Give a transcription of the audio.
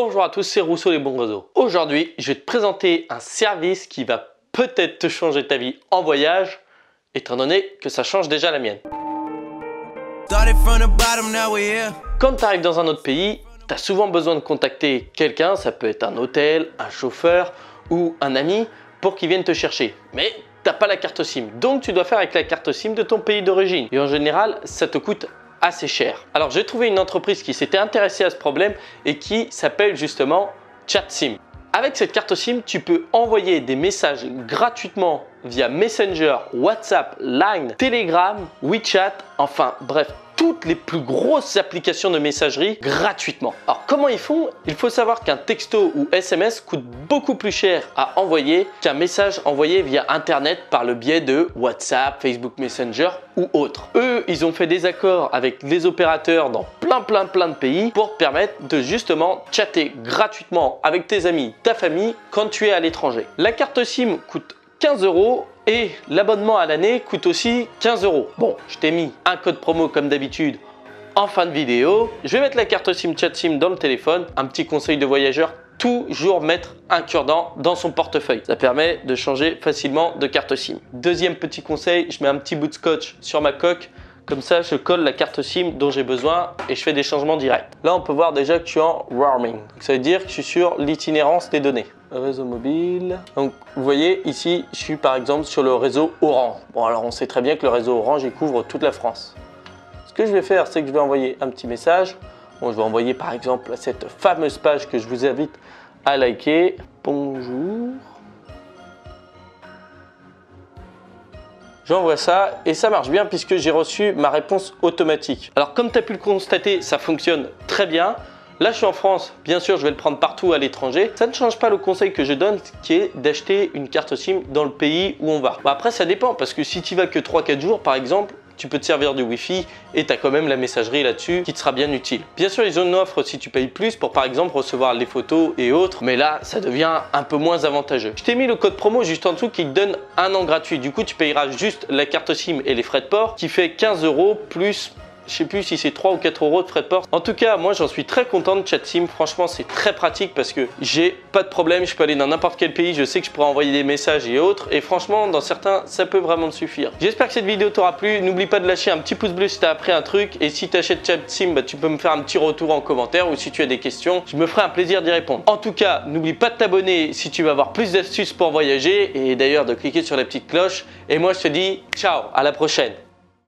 Bonjour à tous, c'est Rousseau les bons réseaux. Aujourd'hui, je vais te présenter un service qui va peut-être te changer ta vie en voyage, étant donné que ça change déjà la mienne. Quand tu arrives dans un autre pays, tu as souvent besoin de contacter quelqu'un, ça peut être un hôtel, un chauffeur ou un ami pour qu'il vienne te chercher. Mais tu n'as pas la carte SIM, donc tu dois faire avec la carte SIM de ton pays d'origine. Et en général, ça te coûte assez cher. Alors j'ai trouvé une entreprise qui s'était intéressée à ce problème et qui s'appelle justement ChatSIM. Avec cette carte SIM, tu peux envoyer des messages gratuitement via Messenger, WhatsApp, Line, Telegram, WeChat, enfin bref, toutes les plus grosses applications de messagerie gratuitement. Alors comment ils font? Il faut savoir qu'un texto ou SMS coûte beaucoup plus cher à envoyer qu'un message envoyé via Internet par le biais de WhatsApp, Facebook Messenger ou autre. Eux, ils ont fait des accords avec les opérateurs dans plein de pays pour te permettre de justement chatter gratuitement avec tes amis, ta famille quand tu es à l'étranger. La carte SIM coûte 15 € et l'abonnement à l'année coûte aussi 15 €. Bon, je t'ai mis un code promo comme d'habitude en fin de vidéo. Je vais mettre la carte SIM ChatSIM dans le téléphone. Un petit conseil de voyageur, toujours mettre un cure-dent dans son portefeuille. Ça permet de changer facilement de carte SIM. Deuxième petit conseil, je mets un petit bout de scotch sur ma coque. Comme ça, je colle la carte SIM dont j'ai besoin et je fais des changements directs. Là, on peut voir déjà que je suis en roaming. Ça veut dire que je suis sur l'itinérance des données. Réseau mobile. Donc, vous voyez, ici, je suis par exemple sur le réseau Orange. Bon, alors on sait très bien que le réseau Orange, il couvre toute la France. Ce que je vais faire, c'est que je vais envoyer un petit message. Bon, je vais envoyer par exemple à cette fameuse page que je vous invite à liker. Bonjour. J'envoie ça et ça marche bien puisque j'ai reçu ma réponse automatique. Alors comme tu as pu le constater, ça fonctionne très bien. Là je suis en France, bien sûr je vais le prendre partout à l'étranger. Ça ne change pas le conseil que je donne qui est d'acheter une carte SIM dans le pays où on va. Bon, après ça dépend parce que si tu vas que 3-4 jours par exemple, tu peux te servir du Wi-Fi et tu as quand même la messagerie là-dessus qui te sera bien utile. Bien sûr, ils ont une offre si tu payes plus pour par exemple recevoir les photos et autres, mais là, ça devient un peu moins avantageux. Je t'ai mis le code promo juste en dessous qui te donne un an gratuit. Du coup, tu payeras juste la carte SIM et les frais de port qui fait 15 € plus... Je sais plus si c'est 3 ou 4 € de frais de port. En tout cas, moi j'en suis très content de ChatSIM. Franchement, c'est très pratique parce que j'ai pas de problème. Je peux aller dans n'importe quel pays. Je sais que je pourrais envoyer des messages et autres. Et franchement, dans certains, ça peut vraiment te suffire. J'espère que cette vidéo t'aura plu. N'oublie pas de lâcher un petit pouce bleu si tu as appris un truc. Et si tu achètes ChatSIM, tu peux me faire un petit retour en commentaire ou si tu as des questions. Je me ferai un plaisir d'y répondre. En tout cas, n'oublie pas de t'abonner si tu veux avoir plus d'astuces pour voyager. Et d'ailleurs, de cliquer sur la petite cloche. Et moi, je te dis ciao, à la prochaine.